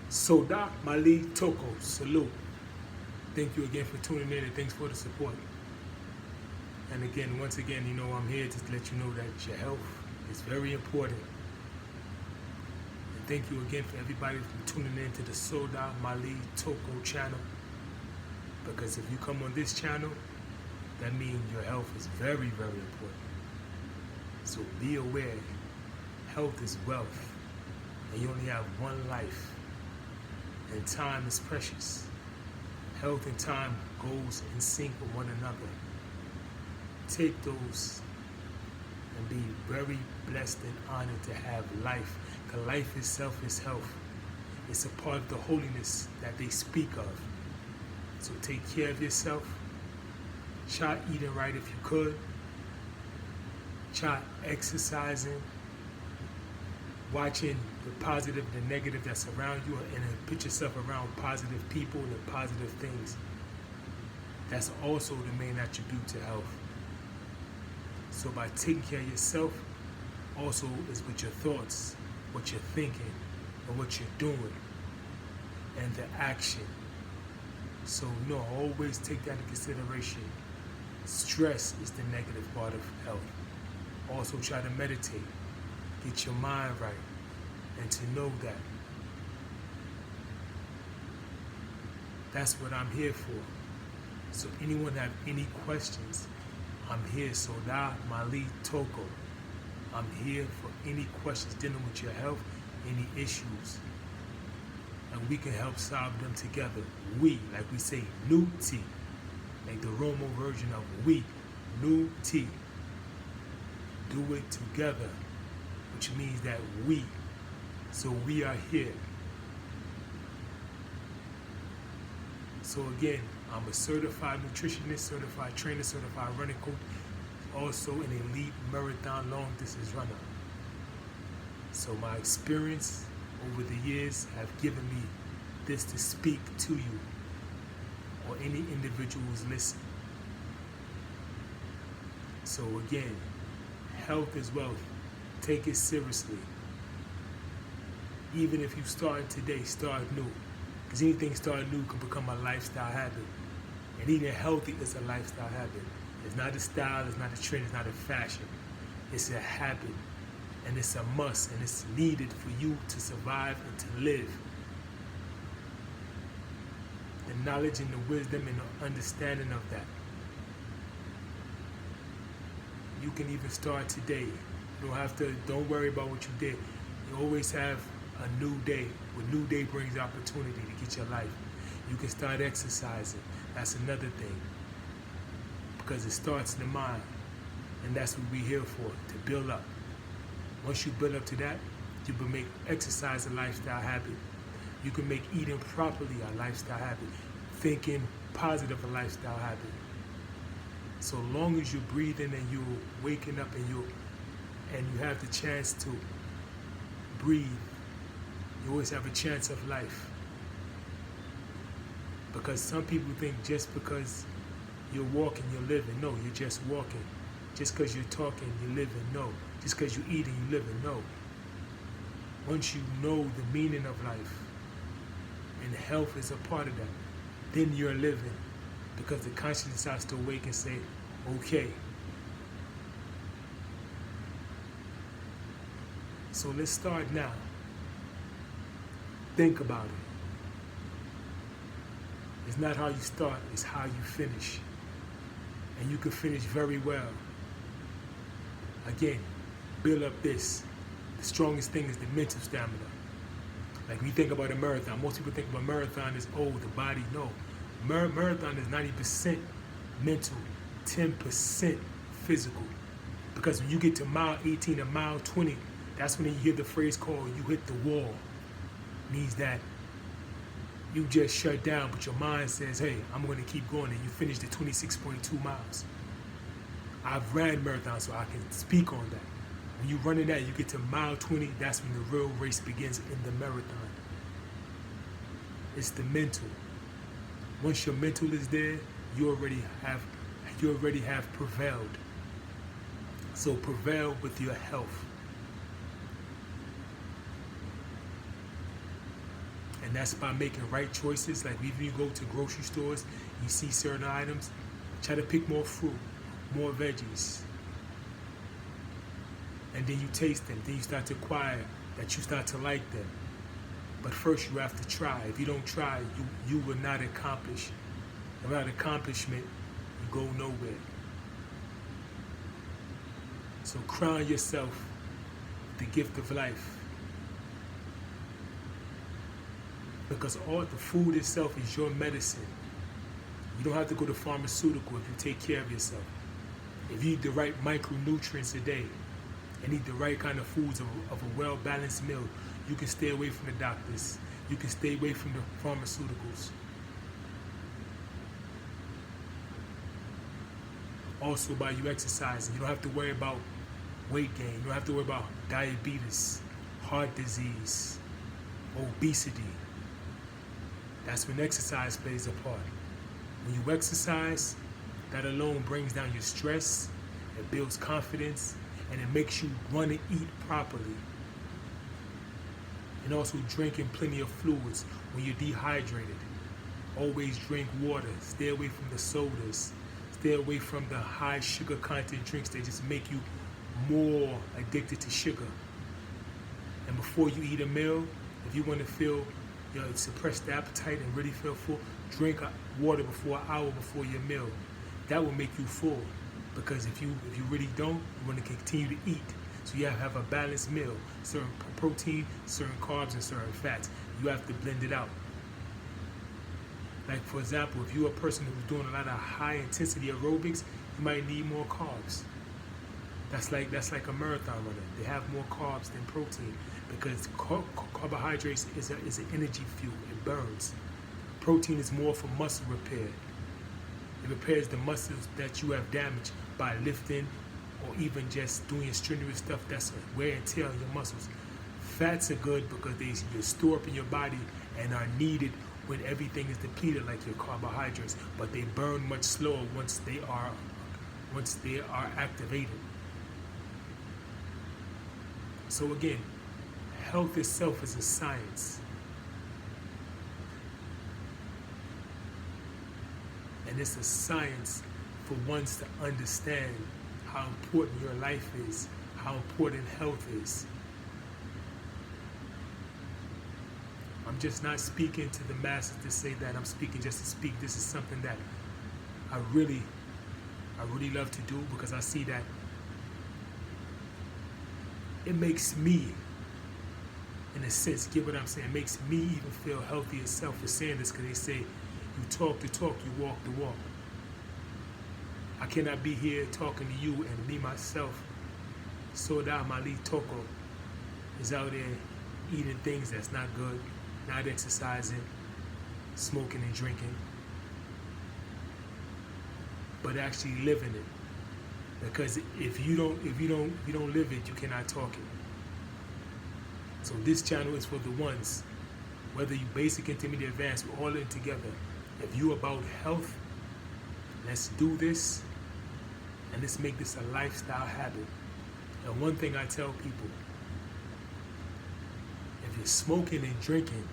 Soda Mali Toko, salute. Thank you again for tuning in and thanks for the support. And again, once again, I'm here to let you know that your health is very important. And thank you again for everybody for tuning in to the Soda Mali Toko channel. Because if you come on this channel, that means your health is very, very important. So be aware, health is wealth, and you only have one life, and time is precious. Health and time goes in sync with one another. Take those and be very blessed and honored to have life, because life itself is health. It's a part of the holiness that they speak of. So take care of yourself. Try eating right if you could. Try exercising, watching the positive, the negative that's around you, and then put yourself around positive people and positive things. That's also the main attribute to health. So by taking care of yourself, also is with your thoughts, what you're thinking, and what you're doing, and the action. So no, always take that into consideration. Stress is the negative part of health. Also try to meditate, get your mind right, and to know that. That's what I'm here for. So anyone have any questions, I'm here, Soda Mali Toko. I'm here for any questions dealing with your health, any issues. And we can help solve them together. We, like we say, new tea. Like the Romo version of we, new tea. Do it together, which means that we. So we are here. So again, I'm a certified nutritionist, certified trainer, certified running coach, also an elite marathon long distance runner. So my experience over the years have given me this to speak to you or any individual who's listening. So again, health is wealth. Take it seriously. Even if you start today, start new. Because anything started new can become a lifestyle habit. And eating healthy is a lifestyle habit. It's not a style, it's not a trend, it's not a fashion. It's a habit. And it's a must, and it's needed for you to survive and to live. The knowledge and the wisdom and the understanding of that. You can even start today. Don't worry about what you did. You always have a new day. What new day brings opportunity to get your life. You can start exercising. That's another thing. Because it starts in the mind. And that's what we're here for, to build up. Once you build up to that, you can make exercise a lifestyle habit. You can make eating properly a lifestyle habit. Thinking positive a lifestyle habit. So long as you're breathing and you're waking up and you have the chance to breathe, you always have a chance of life. Because some people think just because you're walking, you're living. No, you're just walking. Just because you're talking, you're living. No. Just because you're eating, you're living. No. Once you know the meaning of life, and health is a part of that, then you're living. Because the consciousness starts to awake and say, okay. So let's start now. Think about it. It's not how you start, it's how you finish. And you can finish very well. Again, build up this. The strongest thing is the mental stamina. Like we think about a marathon. Most people think about marathon as, the body. No. Marathon is 90% mental, 10% physical. Because when you get to mile 18 and mile 20, that's when you hear the phrase called, you hit the wall. Means that you just shut down, but your mind says, hey, I'm going to keep going, and you finish the 26.2 miles. I've ran marathons, so I can speak on that. When you're running that, you get to mile 20, that's when the real race begins in the marathon. It's the mental. Once your mental is there, you already have prevailed. So prevail with your health. And that's by making right choices. Like even you go to grocery stores, you see certain items, try to pick more fruit, more veggies. And then you taste them. Then you start to acquire that you start to like them. But first you have to try. If you don't try, you will not accomplish. Without accomplishment, you go nowhere. So crown yourself with the gift of life. Because all the food itself is your medicine. You don't have to go to pharmaceutical if you take care of yourself. If you eat the right micronutrients a day and eat the right kind of foods of a well-balanced meal, you can stay away from the doctors. You can stay away from the pharmaceuticals. Also, by you exercising, you don't have to worry about weight gain. You don't have to worry about diabetes, heart disease, obesity. That's when exercise plays a part. When you exercise, that alone brings down your stress, it builds confidence, and it makes you want to eat properly. And also drinking plenty of fluids when you're dehydrated. Always drink water. Stay away from the sodas. Stay away from the high sugar content drinks that just make you more addicted to sugar. And before you eat a meal, if you want to feel suppress the appetite and really feel full, drink water before an hour before your meal. That will make you full. Because if you really don't, you want to continue to eat. So you have to have a balanced meal. Certain protein, certain carbs, and certain fats. You have to blend it out. Like for example, if you're a person who's doing a lot of high intensity aerobics, you might need more carbs. That's like a marathon runner. They have more carbs than protein because carbohydrates is an energy fuel. It burns. Protein is more for muscle repair. It repairs the muscles that you have damaged by lifting or even just doing strenuous stuff that's wear and tear on your muscles. Fats are good because they store up in your body and are needed when everything is depleted, like your carbohydrates, but they burn much slower once they are activated. So again, health itself is a science. And it's a science for ones to understand how important your life is, how important health is. I'm just not speaking to the masses to say that. I'm speaking just to speak. This is something that I really love to do because I see that it makes me, in a sense, get what I'm saying, it makes me even feel healthy itself for saying this because they say, you talk the talk, you walk the walk. I cannot be here talking to you and me, myself, Soda Mali Toko, is out there eating things that's not good, not exercising, smoking and drinking, but actually living it. Because if you don't live it, you cannot talk it. So this channel is for the ones, whether you basic, intermediate, advanced, we're all in together. If you about health, let's do this, and let's make this a lifestyle habit. And one thing I tell people, if you're smoking and drinking,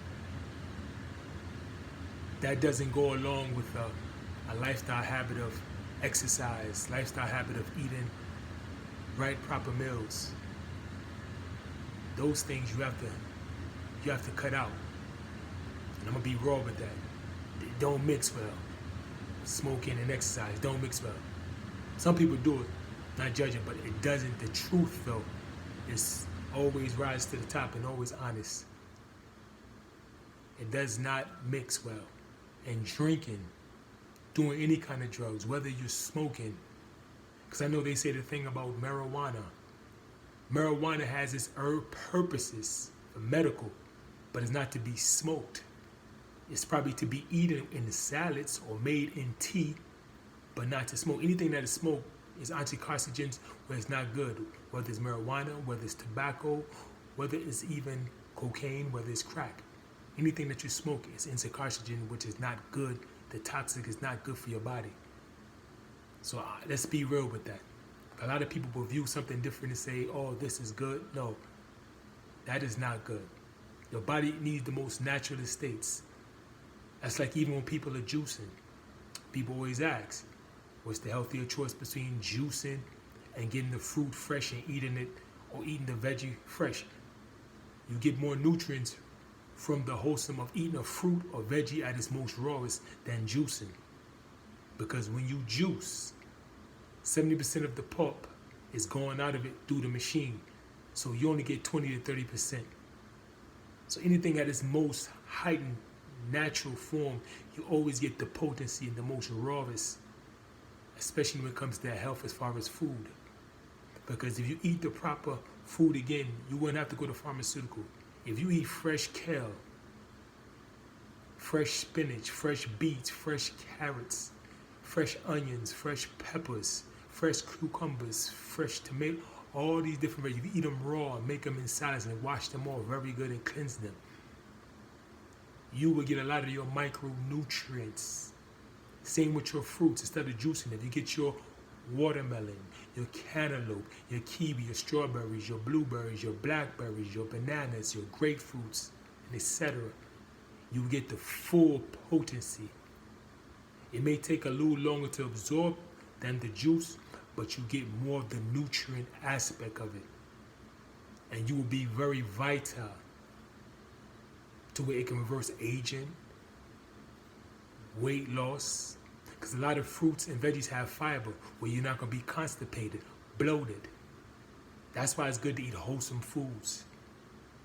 that doesn't go along with a lifestyle habit of exercise, lifestyle habit of eating right, proper meals. Those things you have to cut out. And I'm gonna be raw with that. They don't mix well. Smoking and exercise don't mix well. Some people do it, not judging, but it doesn't. The truth though is always rise to the top and always honest. It does not mix well. And drinking, doing any kind of drugs, whether you're smoking, because I know they say the thing about marijuana. Marijuana has its purposes for medical, but it's not to be smoked. It's probably to be eaten in salads or made in tea, but not to smoke. Anything that is smoked is anti-carcinogens where it's not good, whether it's marijuana, whether it's tobacco, whether it's even cocaine, whether it's crack. Anything that you smoke is anti-carcinogen, which is not good. The toxic is not good for your body. So let's be real with that. A lot of people will view something different and say, oh, this is good. No, that is not good. Your body needs the most natural states. That's like even when people are juicing. People always ask, what's the healthier choice between juicing and getting the fruit fresh and eating it, or eating the veggie fresh? You get more nutrients from the wholesome of eating a fruit or veggie at its most rawest than juicing. Because when you juice, 70% of the pulp is going out of it through the machine. So you only get 20 to 30%. So anything at its most heightened natural form, you always get the potency and the most rawest, especially when it comes to health as far as food. Because if you eat the proper food again, you wouldn't have to go to pharmaceutical. If you eat fresh kale, fresh spinach, fresh beets, fresh carrots, fresh onions, fresh peppers, fresh cucumbers, fresh tomato, all these different veggies, you eat them raw, make them in salads and wash them all very good and cleanse them, you will get a lot of your micronutrients. Same with your fruits. Instead of juicing them, you get your watermelon, your cantaloupe, your kiwi, your strawberries, your blueberries, your blackberries, your bananas, your grapefruits, and etc. You get the full potency. It may take a little longer to absorb than the juice, but you get more of the nutrient aspect of it. And you will be very vital to where it can reverse aging, weight loss, because a lot of fruits and veggies have fiber where you're not going to be constipated, bloated. That's why it's good to eat wholesome foods,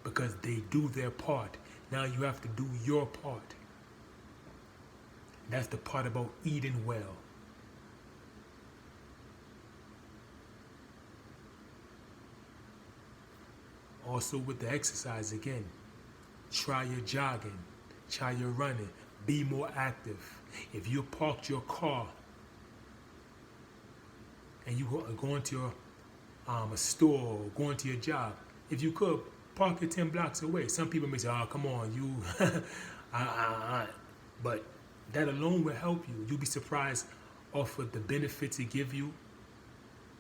because they do their part. Now you have to do your part. That's the part about eating well. Also with the exercise again, try your jogging, try your running, be more active. If you parked your car and you are going to a store or going to your job, if you could, park it 10 blocks away. Some people may say, oh, come on, you, but that alone will help you. You'll be surprised off of the benefits it give you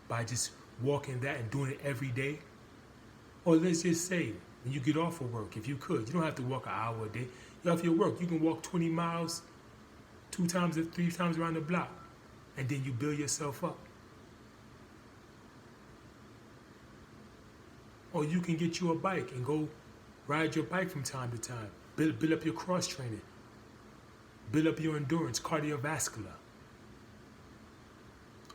by just walking that and doing it every day. Or let's just say, when you get off of work, if you could, you don't have to walk an hour a day. You're off your work, you can walk 20 miles, 2 times or 3 times around the block, and then you build yourself up. Or you can get you a bike and go ride your bike from time to time. Build up your cross training. Build up your endurance, cardiovascular.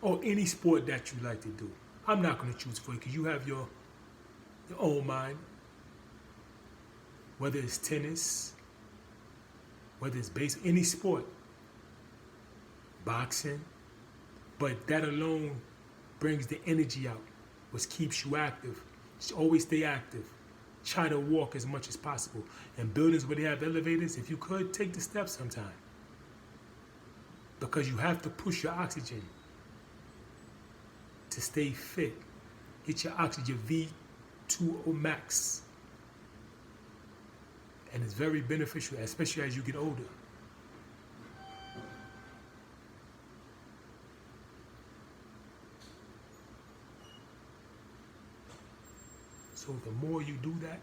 Or any sport that you like to do. I'm not going to choose for you because you have your own mind. Whether it's tennis, whether it's baseball, any sport, boxing, but that alone brings the energy out, which keeps you active. Just always stay active. Try to walk as much as possible. And buildings where they have elevators, if you could, take the steps sometime. Because you have to push your oxygen to stay fit. Get your oxygen V2O max. And it's very beneficial, especially as you get older. So the more you do that,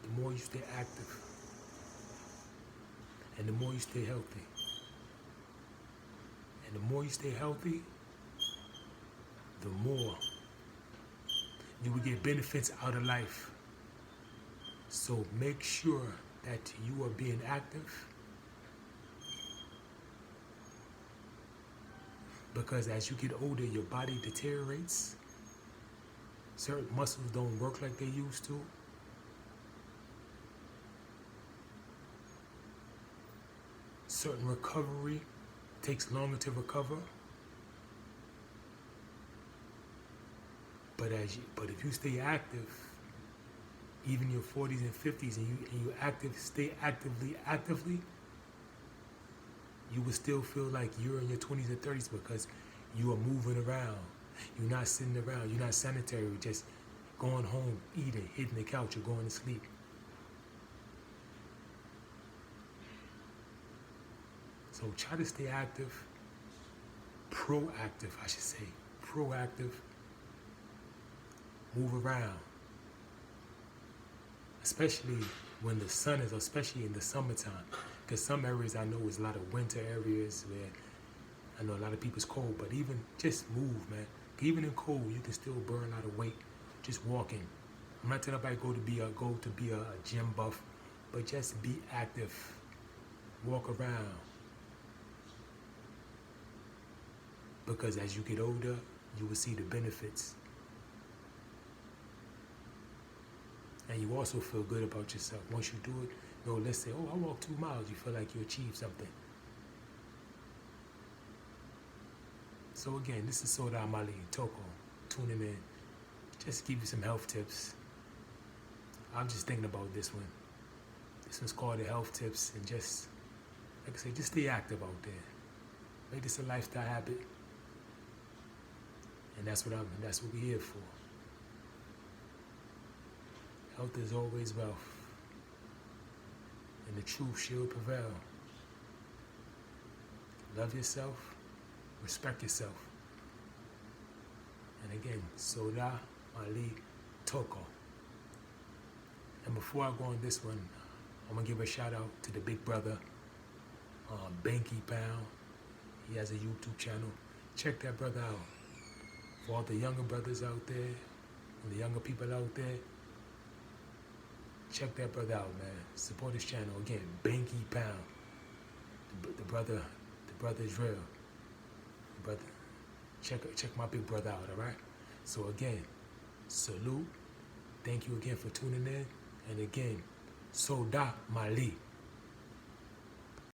the more you stay active. And the more you stay healthy. And the more you stay healthy, the more you will get benefits out of life. So make sure that you are being active, because as you get older, your body deteriorates. Certain muscles don't work like they used to. Certain recovery takes longer to recover. But if you stay active, even your 40s and 50s, and you stay actively, you will still feel like you're in your 20s and 30s because you are moving around. You're not sitting around. You're not sedentary, just going home, eating, hitting the couch, or going to sleep. So try to stay active, proactive, I should say, proactive. Move around. especially when the sun is, especially in the summertime. Because some areas I know is a lot of winter areas where I know a lot of people's cold, but even just move, man. Even in cold, you can still burn a lot of weight just walking. I'm not telling everybody go to be a gym buff, but just be active. Walk around. Because as you get older, you will see the benefits. And you also feel good about yourself. Once you do it, let's say, oh, I walked 2 miles. You feel like you achieved something. So again, this is Soda Amali Toko tuning in. Just to give you some health tips. I'm just thinking about this one. This one's called the health tips, and just, like I said, just stay active out there. Make this a lifestyle habit. And that's what we're here for. Health is always wealth. And the truth shall prevail. Love yourself. Respect yourself. And again, Soda Ali Toko. And before I go on this one, I'm going to give a shout out to the big brother, Banky Pound. He has a YouTube channel. Check that brother out. For all the younger brothers out there, and the younger people out there, check that brother out, man. Support his channel. Again, Banky Pound. The brother is real. The brother, check my big brother out, all right? So again, salute. Thank you again for tuning in. And again, Soda Mali.